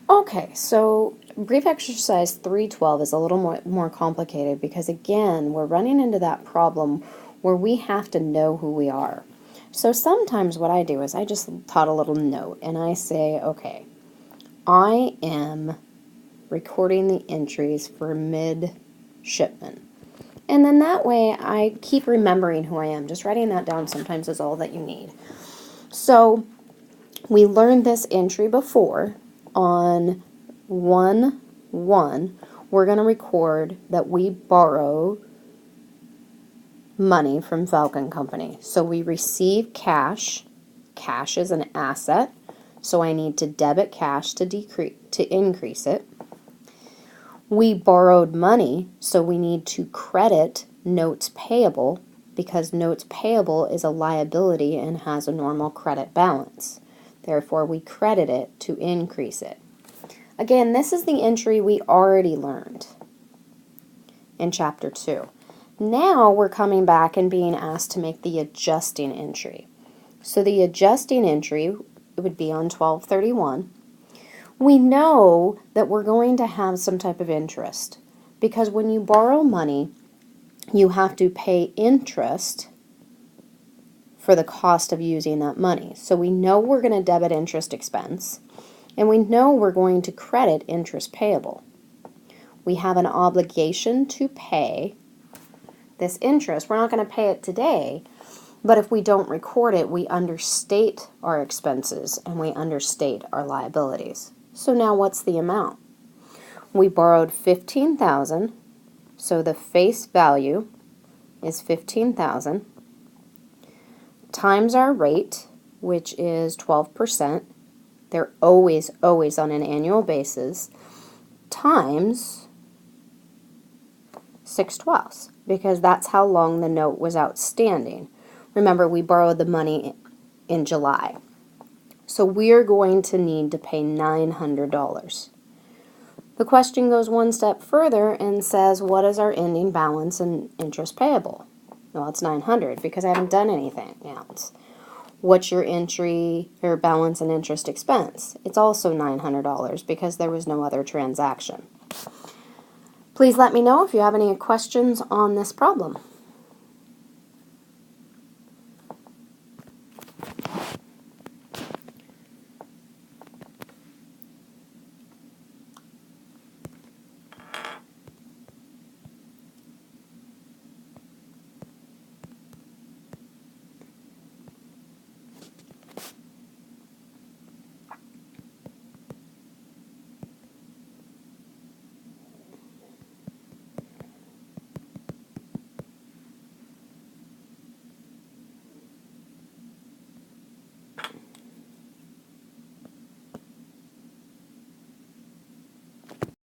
Okay, so brief exercise 312 is a little more complicated because, again, we're running into that problem where we have to know who we are. So sometimes what I do is I just tot a little note and I say, okay, I am recording the entries for mid-shipment. And then that way I keep remembering who I am. Just writing that down sometimes is all that you need. So we learned this entry before. On 1/1, we're going to record that we borrow money from Falcon Company. So we receive cash. Cash is an asset, so I need to debit cash to increase it. We borrowed money, so we need to credit notes payable because notes payable is a liability and has a normal credit balance. Therefore, we credit it to increase it. Again, this is the entry we already learned in Chapter 2. Now we're coming back and being asked to make the adjusting entry. So the adjusting entry would be on 12/31. We know that we're going to have some type of interest because when you borrow money, you have to pay interest for the cost of using that money. So we know we're going to debit interest expense, and we know we're going to credit interest payable. We have an obligation to pay this interest. We're not going to pay it today, but if we don't record it, we understate our expenses and we understate our liabilities. So now what's the amount? We borrowed $15,000, so the face value is $15,000 times our rate, which is 12%. They're always on an annual basis, times 6/12, because that's how long the note was outstanding. Remember, we borrowed the money in July. So we're going to need to pay $900. The question goes one step further and says, what is our ending balance in interest payable? Well, it's $900 because I haven't done anything else. What's your entry or balance in interest expense? It's also $900 because there was no other transaction. Please let me know if you have any questions on this problem.